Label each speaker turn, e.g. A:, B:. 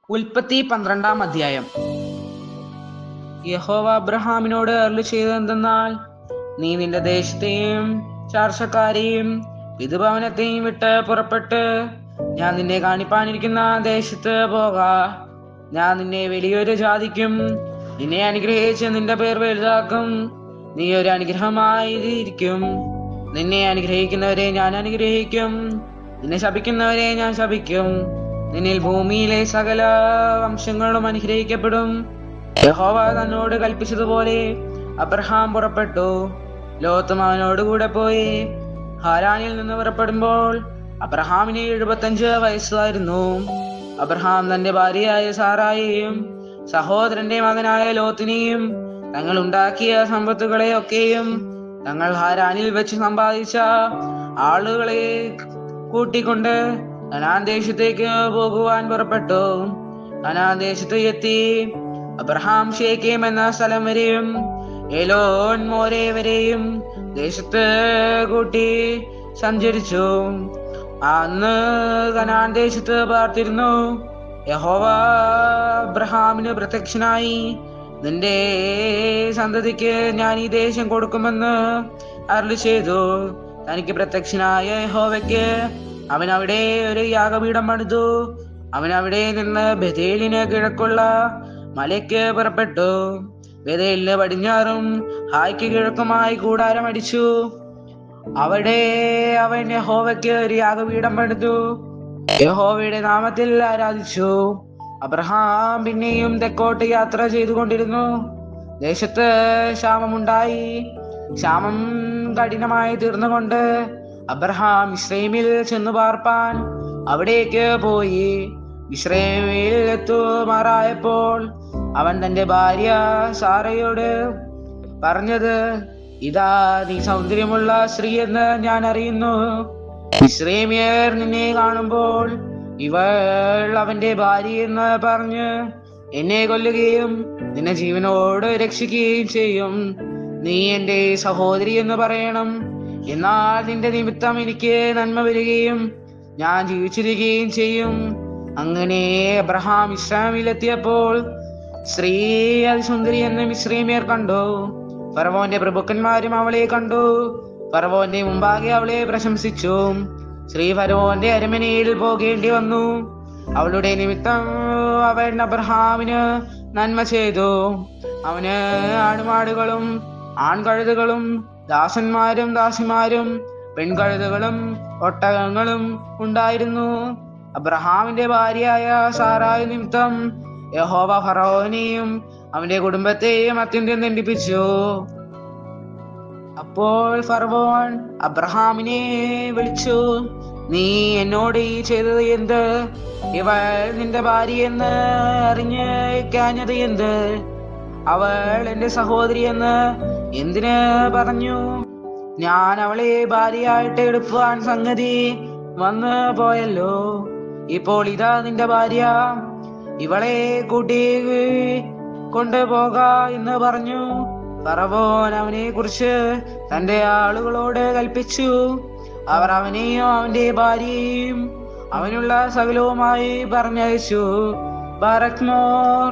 A: ഉൽപ്പത്തി 12-ാം അധ്യായം. യഹോവ അബ്രഹാമിനോട് അരുളി ചെയ്തതെന്തെന്നാൽ, നീ നിന്റെ ദേശത്തെയും ചാർച്ചക്കാരെയും പിതൃഭവനത്തെയും വിട്ട് പുറപ്പെട്ട് ഞാൻ നിന്നെ കാണിപ്പാനിരിക്കുന്ന ദേശത്ത് പോക. ഞാൻ നിന്നെ വലിയൊരു ജാതിക്കും നിന്നെ അനുഗ്രഹിച്ച് നിന്റെ പേർ വലുതാക്കും. നീ ഒരു അനുഗ്രഹമായി ഇരിക്കും. നിന്നെ അനുഗ്രഹിക്കുന്നവരെ ഞാൻ അനുഗ്രഹിക്കും, നിന്നെ ശപിക്കുന്നവരെ ഞാൻ ശപിക്കും. നിന്നിൽ ഭൂമിയിലെ സകല വംശങ്ങളും അനുഗ്രഹിക്കപ്പെടും. യഹോവ തന്നോട് കൽപ്പിച്ചതുപോലെ അബ്രഹാം പുറപ്പെട്ടു. ലോത്തും അവനോടുകൂടെ പോയി. ഹാരാനിൽ നിന്ന് പുറപ്പെടുമ്പോൾ അബ്രഹാമിന് 75 വയസ്സായിരുന്നു. അബ്രഹാം തന്റെ ഭാര്യയായ സാറായെയും സഹോദരന്റെ മകനായ ലോത്തിനെയും തങ്ങൾ ഉണ്ടാക്കിയ സമ്പത്തുകളെ ഒക്കെയും തങ്ങൾ ഹാരാനിൽ വെച്ച് സമ്പാദിച്ച ആളുകളെ കൂട്ടിക്കൊണ്ട് കനാൻ ദേശത്തേക്ക് പോകുവാൻ പുറപ്പെട്ടു. കനാൻ ദേശത്ത് എത്തി അബ്രഹാം ശേഖേം എന്ന സ്ഥലം വരെയും എലോൻ മോരെ വരെയും ദേശത്ത് കൂട്ടി സഞ്ചരിച്ചു. അന്ന് കനാൻ ദേശത്ത് പാർത്തിരുന്നു. യഹോവ അബ്രഹാമിന് പ്രത്യക്ഷനായി, നിന്റെ സന്തതിക്ക് ഞാൻ ഈ ദേശം കൊടുക്കുമെന്ന് അരുളി ചെയ്തു. തനിക്ക് പ്രത്യക്ഷനായ യഹോവയ്ക്ക് അവൻ അവിടെ ഒരു യാഗപീഠം പണിതു. അവൻ അവിടെ നിന്ന് ബഥേലിന് കിഴക്കുള്ള മലയ്ക്ക് പുറപ്പെട്ടു. ബഥേലിന് പടിഞ്ഞാറും ഹായ്ക്ക് കിഴക്കുമായി കൂടാരം അടിച്ചു. അവിടെ അവൻ യഹോവയ്ക്ക് ഒരു യാഗപീഠം പണിതു, യഹോവയുടെ നാമത്തിൽ ആരാധിച്ചു. അബ്രഹാം പിന്നെയും തെക്കോട്ട് യാത്ര ചെയ്തുകൊണ്ടിരുന്നു. ദേശത്ത് ക്ഷാമമുണ്ടായി. ക്ഷാമം കഠിനമായി തീർന്നുകൊണ്ട് അബ്രഹാം മിസ്രയീമിൽ ചെന്നു പാർപ്പാൻ അവിടേക്ക് പോയി. മിസ്രയീമിൽ എത്തുമാറായപ്പോൾ അവൻ തന്റെ ഭാര്യ സാറയോട് പറഞ്ഞത്, ഇതാ നീ സൗന്ദര്യമുള്ള സ്ത്രീ എന്ന് ഞാൻ അറിയുന്നു. മിസ്രയീമ്യർ നിന്നെ കാണുമ്പോൾ ഇവൾ അവന്റെ ഭാര്യ എന്ന് പറഞ്ഞ് എന്നെ കൊല്ലുകയും നിന്നെ ജീവനോട് രക്ഷിക്കുകയും ചെയ്യും. നീ എന്റെ സഹോദരി എന്ന് പറയണം. എന്നാൽ നിന്റെ നിമിത്തം എനിക്ക് നന്മ വരികയും ഞാൻ ജീവിച്ചിരിക്കുകയും ചെയ്യും. അങ്ങനെ അബ്രഹാം മിസ്രയീമിലെത്തിയപ്പോൾ സ്ത്രീ അതിസുന്ദരി എന്ന് മിസ്രയീമ്യർ കണ്ടു. ഫറവോന്റെ പ്രഭുക്കന്മാരും അവളെ കണ്ടു. ഫറവോന്റെ മുമ്പാകെ അവളെ പ്രശംസിച്ചു. സ്ത്രീ ഫറവോന്റെ അരമനയിൽ പോകേണ്ടി വന്നു. അവളുടെ നിമിത്തം അവൻ അബ്രഹാമിന് നന്മ ചെയ്തു. അവന് ആടുമാടുകളും ആൺകഴുതുകളും ദാസന്മാരും ദാസിമാരും പെൺകഴുതുകളും ഒട്ടകങ്ങളും ഉണ്ടായിരുന്നു. അബ്രഹാമിന്റെ ഭാര്യയായ സാറായ നിമിത്തം യഹോവ ഫറവോനെയും അവന്റെ കുടുംബത്തെയും അത്യന്തം ദണ്ഡിപ്പിച്ചു. അപ്പോൾ ഫറവോൻ അബ്രഹാമിനെ വിളിച്ചു, നീ എന്നോട് ഈ ചെയ്തത് എന്ത്? ഇവൾ നിന്റെ ഭാര്യയെന്ന് അറിഞ്ഞേക്കാഞ്ഞത് എന്ത്? അവൾ എന്റെ സഹോദരി എന്ന് എന്തിന് പറഞ്ഞു? ഞാൻ അവളെ ഭാര്യയായിട്ട് എടുപ്പാൻ സംഗതി വന്നു പോയല്ലോ. ഇപ്പോൾ ഇതാ നിന്റെ ഭാര്യ, ഇവളെ കൂട്ടി കൊണ്ടുപോക എന്ന് പറഞ്ഞു. ഫറവോൻ അവനെ കുറിച്ച് തന്റെ ആളുകളോട് കൽപ്പിച്ചു. അവർ അവനെയും അവന്റെ ഭാര്യയെയും അവനുള്ള സകലവുമായി പറഞ്ഞയച്ചു. ബാറക്മോർ.